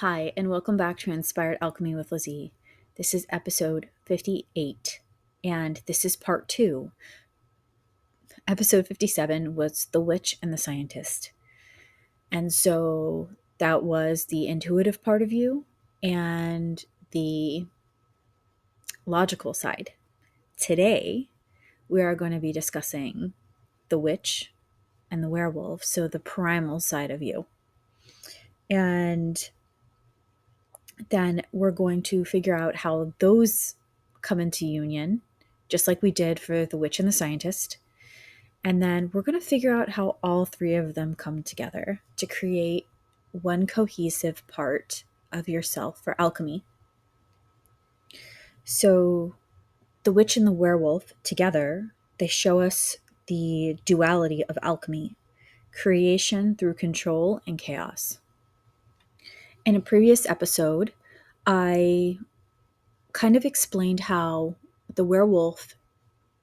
Hi, and welcome back to Inspired Alchemy with Lizzie. This is episode 58, and this is part 2. Episode 57 was The Witch and the Scientist. And so that was the intuitive part of you and the logical side. Today, we are going to be discussing the witch and the werewolf, so the primal side of you. And then we're going to figure out how those come into union, just like we did for the witch and the scientist. And then we're going to figure out how all three of them come together to create one cohesive part of yourself for alchemy. So the witch and the werewolf together, they show us the duality of alchemy, creation through control and chaos. In a previous episode, I kind of explained how the werewolf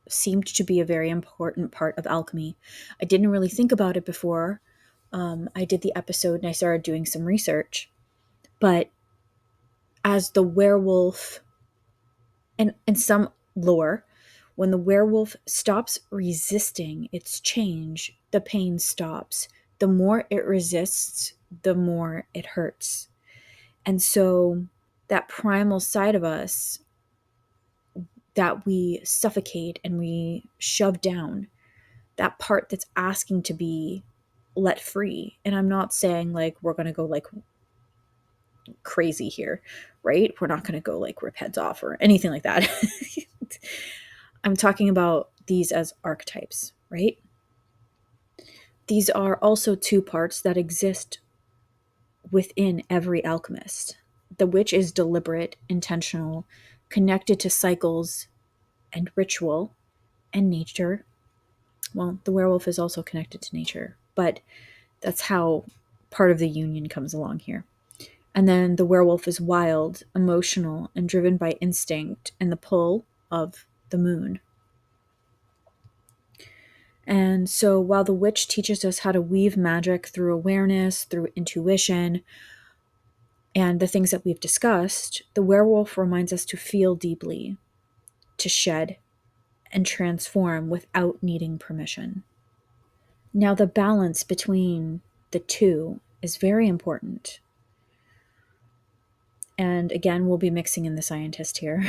seemed to be a very important part of alchemy. I didn't really think about it before I did the episode and I started doing some research. But as the werewolf, and in some lore, when the werewolf stops resisting its change, the pain stops. The more it resists, the more it hurts. And so that primal side of us that we suffocate and we shove down, that part that's asking to be let free. And I'm not saying like we're going to go like crazy here, right? We're not going to go like rip heads off or anything like that. I'm talking about these as archetypes, right? These are also two parts that exist within every alchemist. The witch is deliberate, intentional, connected to cycles and ritual and nature. Well, the werewolf is also connected to nature, but that's how part of the union comes along here. And then the werewolf is wild, emotional, and driven by instinct and the pull of the moon. And so while the witch teaches us how to weave magic through awareness, through intuition, and the things that we've discussed, the werewolf reminds us to feel deeply, to shed, and transform without needing permission. Now, the balance between the two is very important. And again, we'll be mixing in the scientist here.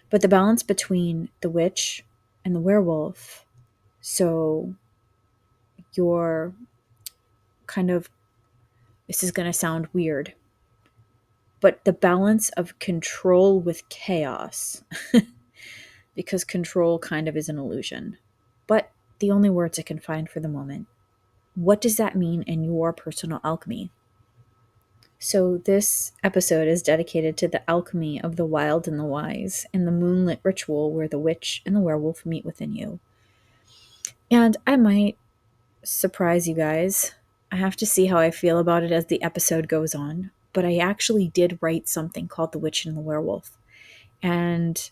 But the balance between the witch and the werewolf, so you're kind of, this is going to sound weird, but the balance of control with chaos, because control kind of is an illusion, but the only words I can find for the moment. What does that mean in your personal alchemy? So this episode is dedicated to the alchemy of the wild and the wise and the moonlit ritual where the witch and the werewolf meet within you. And I might surprise you guys. I have to see how I feel about it as the episode goes on, but I actually did write something called The Witch and the Werewolf. And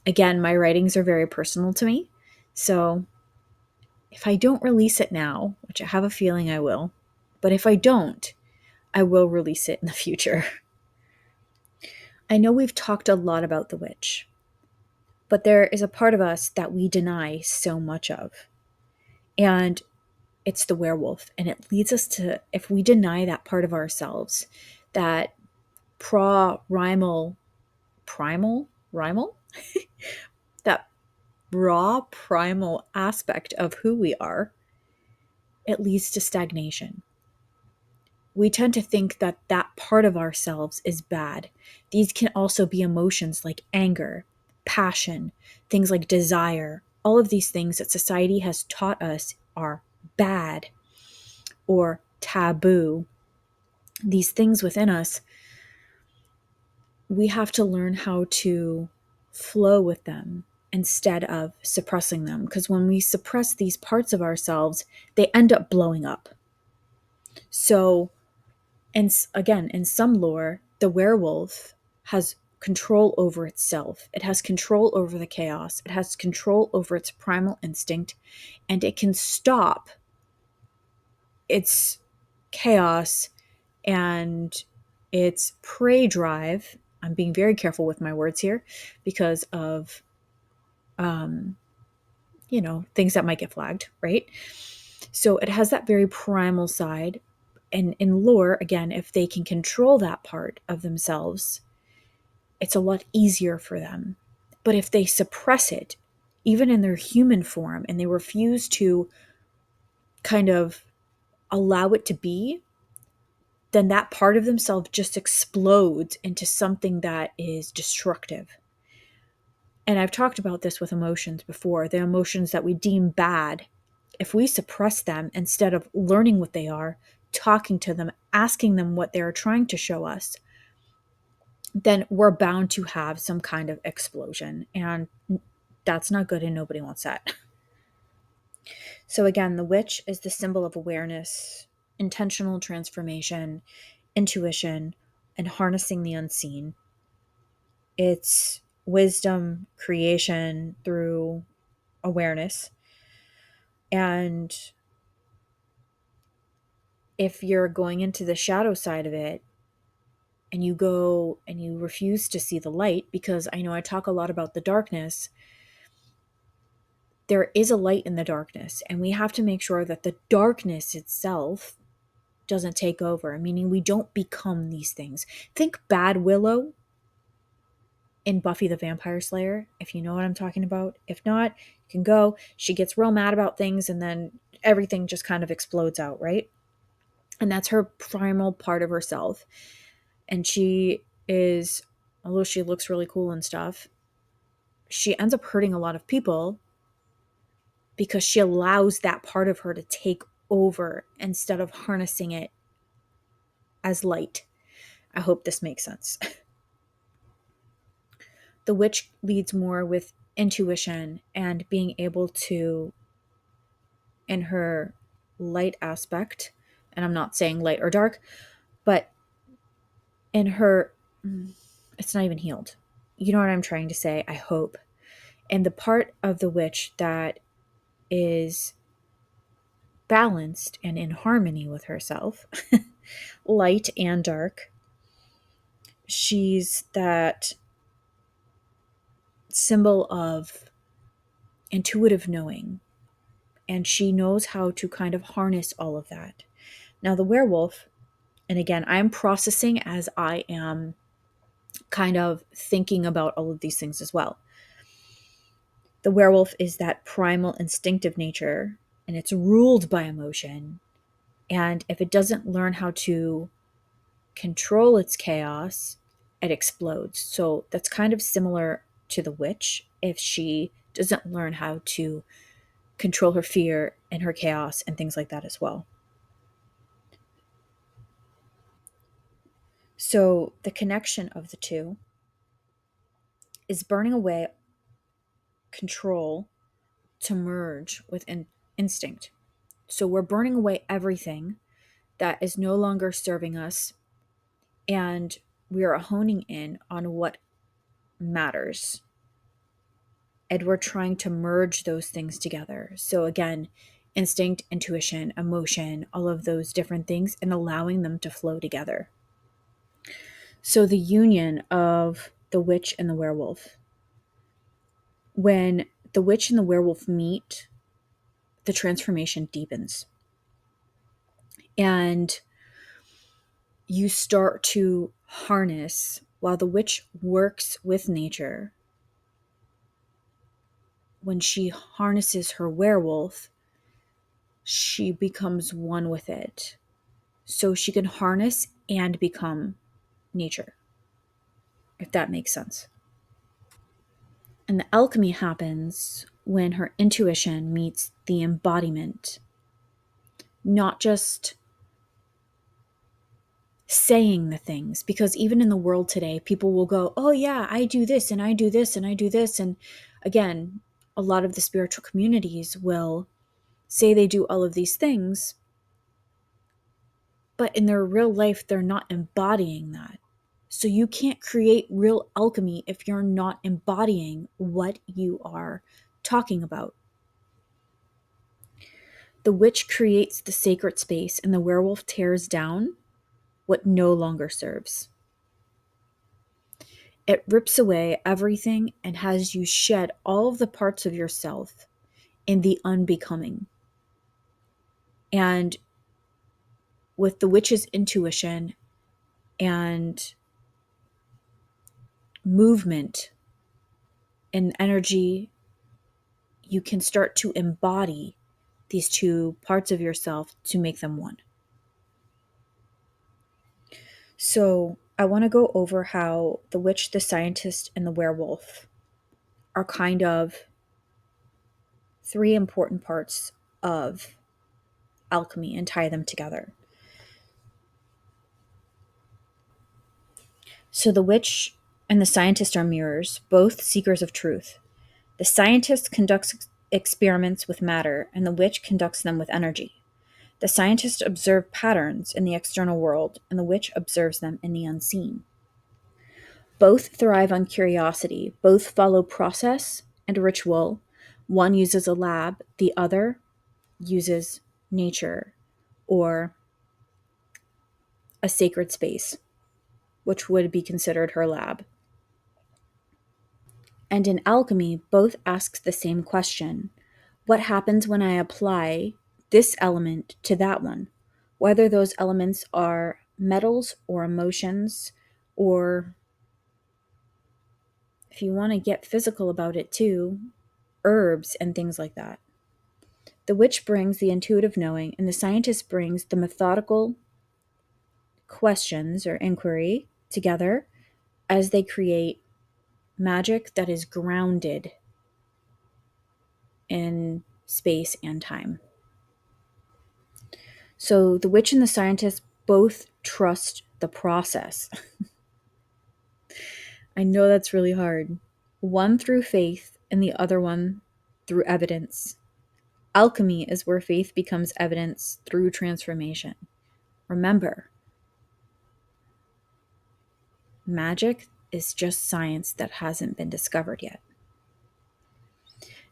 again, my writings are very personal to me. So if I don't release it now, which I have a feeling I will, but if I don't, I will release it in the future. I know we've talked a lot about the witch, but there is a part of us that we deny so much of. And it's the werewolf. And it leads us to, if we deny that part of ourselves, that primal, that raw primal aspect of who we are, it leads to stagnation. We tend to think that that part of ourselves is bad. These can also be emotions like anger, passion, things like desire. All of these things that society has taught us are bad or taboo. These things within us, we have to learn how to flow with them instead of suppressing them. Because when we suppress these parts of ourselves, they end up blowing up. So, and again, in some lore, the werewolf has control over itself. It has control over the chaos. It has control over its primal instinct, and it can stop its chaos And its prey drive, I'm being very careful with my words here because of, um, things that might get flagged, right? So it has that very primal side. And in lore, again, if they can control that part of themselves, it's a lot easier for them. But if they suppress it, even in their human form, and they refuse to kind of allow it to be, then that part of themselves just explodes into something that is destructive. And I've talked about this with emotions before. The emotions that we deem bad, if we suppress them instead of learning what they are, talking to them, asking them what they're trying to show us, then we're bound to have some kind of explosion. And that's not good, and nobody wants that. So, again, the witch is the symbol of awareness, intentional transformation, intuition, and harnessing the unseen. It's wisdom creation through awareness. And if you're going into the shadow side of it and you go and you refuse to see the light, because I know I talk a lot about the darkness, there is a light in the darkness, and we have to make sure that the darkness itself doesn't take over, meaning we don't become these things. Think Bad Willow in Buffy the Vampire Slayer, if you know what I'm talking about. If not, you can go. She gets real mad about things, and then everything just kind of explodes out, right? And that's her primal part of herself. And she is, although she looks really cool and stuff, she ends up hurting a lot of people because she allows that part of her to take over instead of harnessing it as light. I hope this makes sense. The witch leads more with intuition and being able to, in her light aspect, and I'm not saying light or dark, but in her, it's not even healed. You know what I'm trying to say, I hope. And the part of the witch that is balanced and in harmony with herself, light and dark, she's that symbol of intuitive knowing, and she knows how to kind of harness all of that. Now, the werewolf, and again, I'm processing as I am kind of thinking about all of these things as well. The werewolf is that primal instinctive nature, and it's ruled by emotion. And if it doesn't learn how to control its chaos, it explodes. So that's kind of similar to the witch if she doesn't learn how to control her fear and her chaos and things like that as well. So the connection of the two is burning away control to merge with instinct. So we're burning away everything that is no longer serving us, and we are honing in on what matters. And we're trying to merge those things together. So again, instinct, intuition, emotion, all of those different things, and allowing them to flow together. So the union of the witch and the werewolf. When the witch and the werewolf meet, the transformation deepens. And you start to harness, while the witch works with nature, when she harnesses her werewolf, she becomes one with it. So she can harness and become nature, if that makes sense. And the alchemy happens when her intuition meets the embodiment, not just saying the things, because even in the world today, people will go, oh yeah, I do this and I do this and I do this. And again, a lot of the spiritual communities will say they do all of these things, but in their real life, they're not embodying that. So you can't create real alchemy if you're not embodying what you are talking about. The witch creates the sacred space and the werewolf tears down what no longer serves. It rips away everything and has you shed all of the parts of yourself in the unbecoming. And with the witch's intuition and movement and energy, you can start to embody these two parts of yourself to make them one. So I want to go over how the witch, the scientist, and the werewolf are kind of three important parts of alchemy and tie them together. So the witch and the scientist are mirrors, both seekers of truth. The scientist conducts experiments with matter, and the witch conducts them with energy. The scientist observes patterns in the external world, and the witch observes them in the unseen. Both thrive on curiosity, both follow process and ritual. One uses a lab, the other uses nature or a sacred space, which would be considered her lab. And in alchemy, both ask the same question: what happens when I apply this element to that one? Whether those elements are metals or emotions, or if you want to get physical about it too, herbs and things like that. The witch brings the intuitive knowing, and the scientist brings the methodical questions or inquiry together as they create magic that is grounded in space and time. So the witch and the scientist both trust the process. I know that's really hard. One through faith and the other one through evidence. Alchemy is where faith becomes evidence through transformation. Remember, magic is just science that hasn't been discovered yet.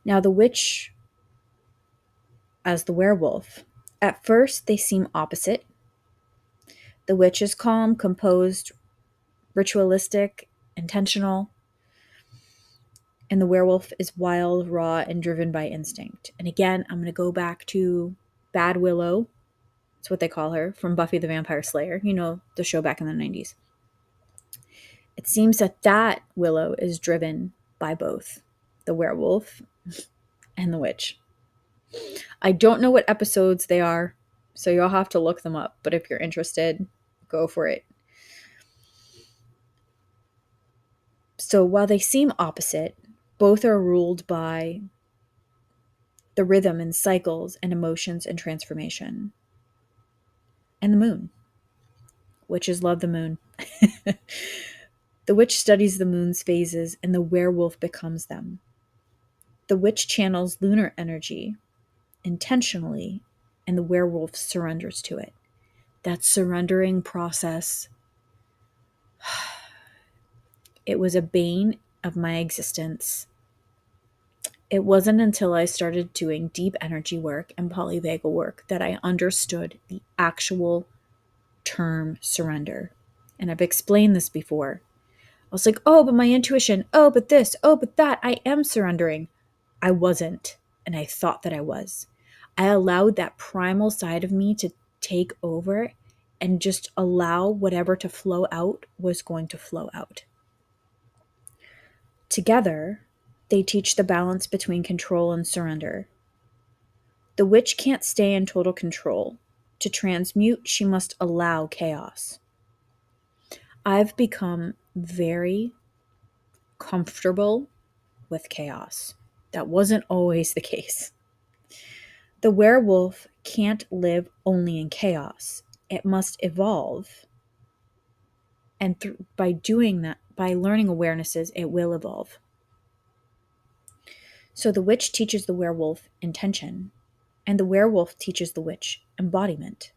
Now, the witch as the werewolf. At first, they seem opposite. The witch is calm, composed, ritualistic, intentional, and the werewolf is wild, raw, and driven by instinct. And again, I'm going to go back to Bad Willow. That's what they call her, from Buffy the Vampire Slayer, the show back in the 90s. It seems that Willow is driven by both the werewolf and the witch. I don't know what episodes they are, so you'll have to look them up. But if you're interested, go for it. So while they seem opposite, both are ruled by the rhythm and cycles and emotions and transformation. And the moon. Witches love the moon. The witch studies the moon's phases, and the werewolf becomes them. The witch channels lunar energy intentionally, and the werewolf surrenders to it. That surrendering process, it was a bane of my existence. It wasn't until I started doing deep energy work and polyvagal work that I understood the actual term surrender. And I've explained this before. I was like, oh, but my intuition, oh, but this, oh, but that, I am surrendering. I wasn't, and I thought that I was. I allowed that primal side of me to take over and just allow whatever to flow out was going to flow out. Together, they teach the balance between control and surrender. The witch can't stay in total control. To transmute, she must allow chaos. I've become very comfortable with chaos. That wasn't always the case. The werewolf can't live only in chaos. It must evolve. And by doing that, by learning awarenesses, it will evolve. So the witch teaches the werewolf intention, and the werewolf teaches the witch embodiment.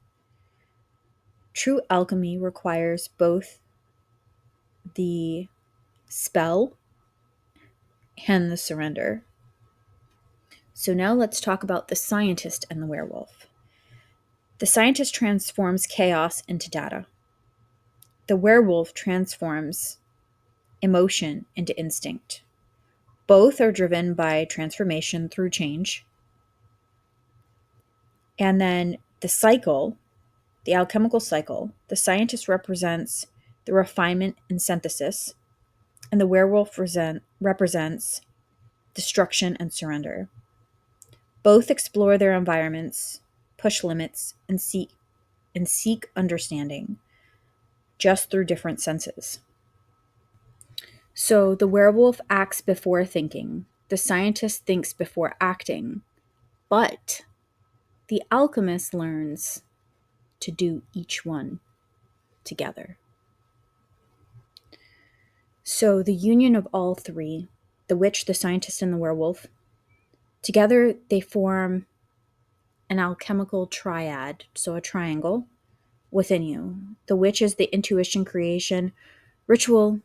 True alchemy requires both the spell and the surrender. So now let's talk about the scientist and the werewolf. The scientist transforms chaos into data. The werewolf transforms emotion into instinct. Both are driven by transformation through change. And then the cycle, the alchemical cycle, the scientist represents the refinement and synthesis, and the werewolf represents destruction and surrender. Both explore their environments, push limits, and seek understanding, just through different senses. So the werewolf acts before thinking, the scientist thinks before acting, but the alchemist learns to do each one together. So the union of all three, the witch, the scientist, and the werewolf, together they form an alchemical triad, so a triangle within you. The witch is the intuition, creation, ritual,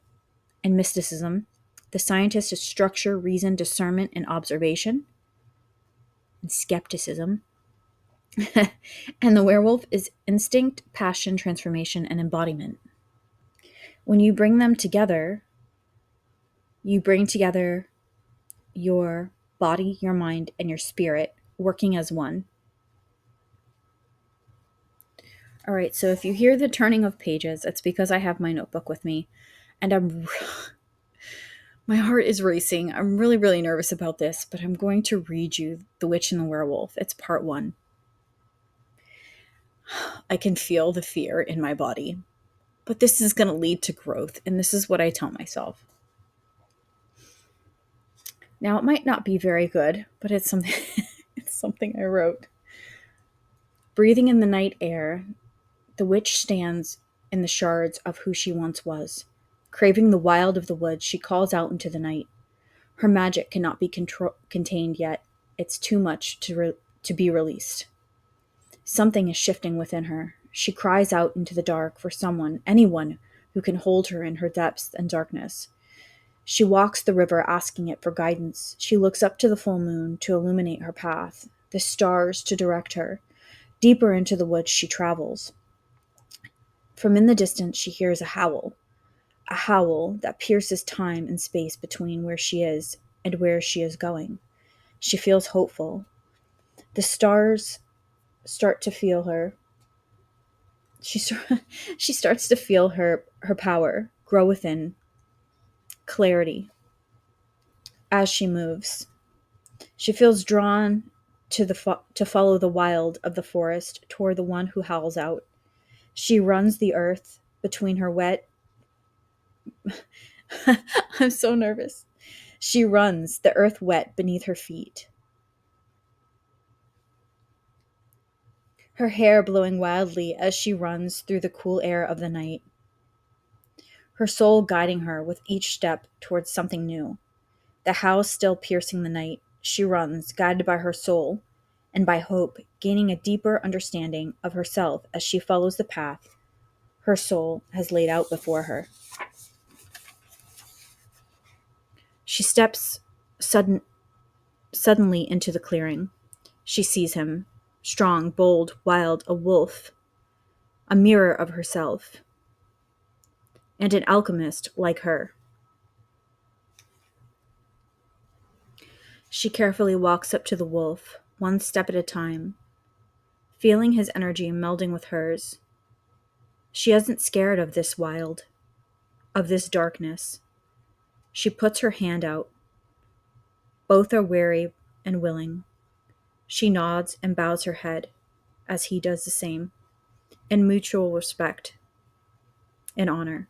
and mysticism. The scientist is structure, reason, discernment, and observation, and skepticism. And the werewolf is instinct, passion, transformation, and embodiment. When you bring them together, you bring together your body, your mind, and your spirit working as one. All right, so if you hear the turning of pages, it's because I have my notebook with me and my heart is racing. I'm really, really nervous about this, but I'm going to read you The Witch and the Werewolf. It's part 1. I can feel the fear in my body, but this is going to lead to growth, and this is what I tell myself. Now, it might not be very good, but it's something it's something I wrote. Breathing in the night air, the witch stands in the shards of who she once was. Craving the wild of the woods, she calls out into the night. Her magic cannot be contained yet. It's too much to be released. Something is shifting within her. She cries out into the dark for someone, anyone, who can hold her in her depths and darkness. She walks the river asking it for guidance. She looks up to the full moon to illuminate her path, the stars to direct her. Deeper into the woods she travels. From in the distance she hears a howl that pierces time and space between where she is and where she is going. She feels hopeful. The stars start to feel her. She starts to feel her power grow within, clarity. As she moves, she feels drawn to follow the wild of the forest toward the one who howls out. She runs the earth between her wet. I'm so nervous. She runs the earth wet beneath her feet. Her hair blowing wildly as she runs through the cool air of the night. Her soul guiding her with each step towards something new. The howl still piercing the night, she runs, guided by her soul and by hope, gaining a deeper understanding of herself as she follows the path her soul has laid out before her. She steps suddenly into the clearing. She sees him, strong, bold, wild, a wolf, a mirror of herself, and an alchemist like her. She carefully walks up to the wolf, one step at a time, feeling his energy melding with hers. She isn't scared of this wild, of this darkness. She puts her hand out. Both are wary and willing. She nods and bows her head as he does the same, in mutual respect and honor.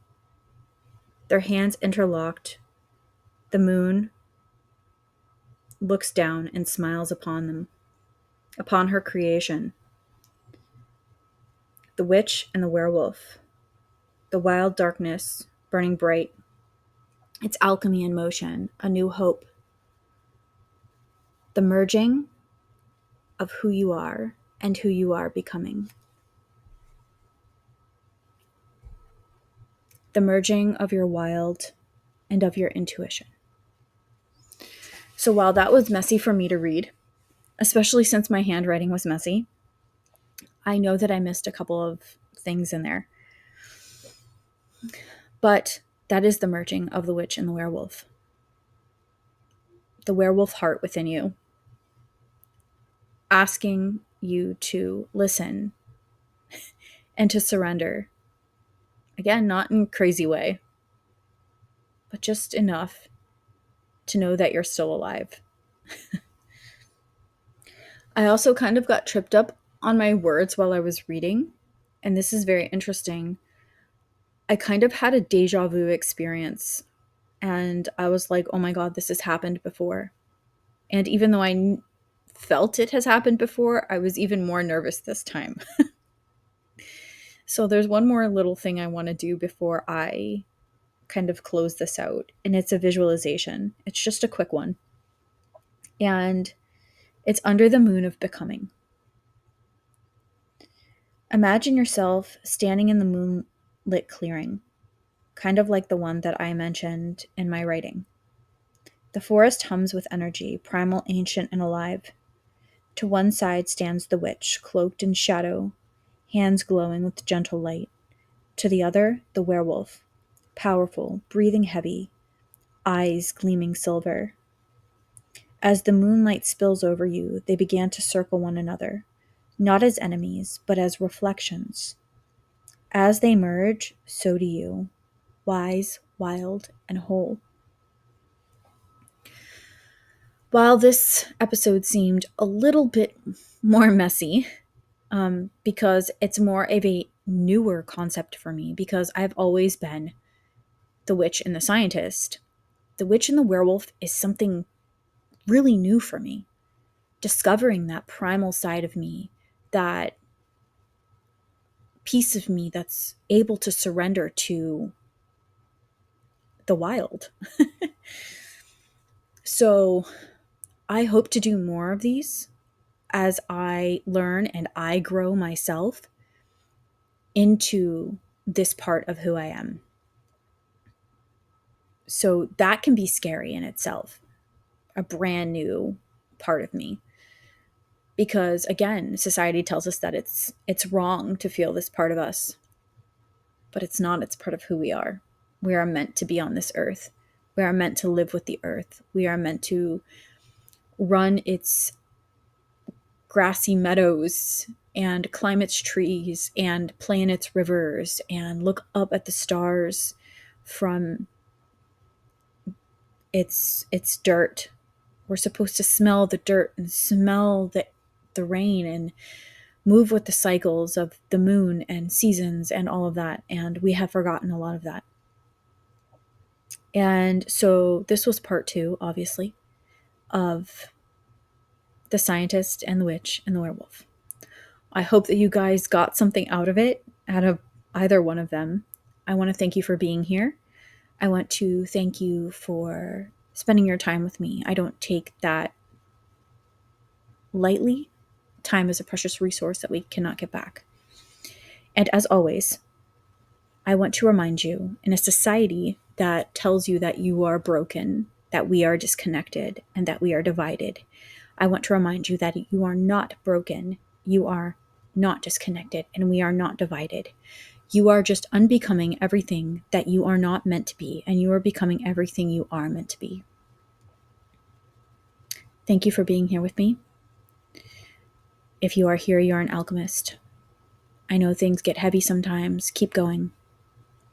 Their hands interlocked. The moon looks down and smiles upon them, upon her creation. The witch and the werewolf. The wild darkness burning bright. Its alchemy in motion, a new hope. The merging of who you are and who you are becoming. The merging of your wild and of your intuition. So while that was messy for me to read, especially since my handwriting was messy, I know that I missed a couple of things in there. But that is the merging of the witch and the werewolf. The werewolf heart within you, asking you to listen and to surrender. Again, not in a crazy way, but just enough to know that you're still alive. I also kind of got tripped up on my words while I was reading, and this is very interesting. I kind of had a deja vu experience, and I was like, oh my God, this has happened before. And even though I felt it has happened before, I was even more nervous this time. So there's one more little thing I want to do before I kind of close this out, and it's a visualization. It's just a quick one. And it's under the moon of becoming. Imagine yourself standing in the moonlit clearing, kind of like the one that I mentioned in my writing. The forest hums with energy, primal, ancient, and alive. To one side stands the witch, cloaked in shadow, hands glowing with gentle light. To the other, the werewolf, powerful, breathing heavy, eyes gleaming silver. As the moonlight spills over you, they began to circle one another, not as enemies, but as reflections. As they merge, so do you, wise, wild, and whole. While this episode seemed a little bit more messy, because it's more of a newer concept for me, because I've always been the witch and the scientist, the witch and the werewolf is something really new for me. Discovering that primal side of me, that piece of me that's able to surrender to the wild. So I hope to do more of these as I learn and I grow myself into this part of who I am. So that can be scary in itself, a brand new part of me. Because again, society tells us that it's wrong to feel this part of us. But it's not, it's part of who we are. We are meant to be on this earth. We are meant to live with the earth. We are meant to run its grassy meadows and climb its trees and play in its rivers and look up at the stars from its dirt. We're supposed to smell the dirt and smell the rain and move with the cycles of the moon and seasons and all of that. And we have forgotten a lot of that. And so this was part 2, obviously, of the scientist and the witch and the werewolf. I hope that you guys got something out of it, out of either one of them. I want to thank you for being here. I want to thank you for spending your time with me. I don't take that lightly. Time is a precious resource that we cannot get back. And as always, I want to remind you, in a society that tells you that you are broken, that we are disconnected, and that we are divided, I want to remind you that you are not broken, you are not disconnected, and we are not divided. You are just unbecoming everything that you are not meant to be, and you are becoming everything you are meant to be. Thank you for being here with me. If you are here, you are an alchemist. I know things get heavy sometimes. Keep going.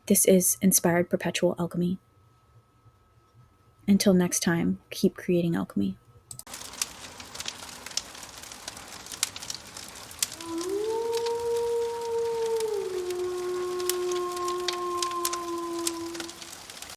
This is Inspired Perpetual Alchemy. Until next time, keep creating alchemy.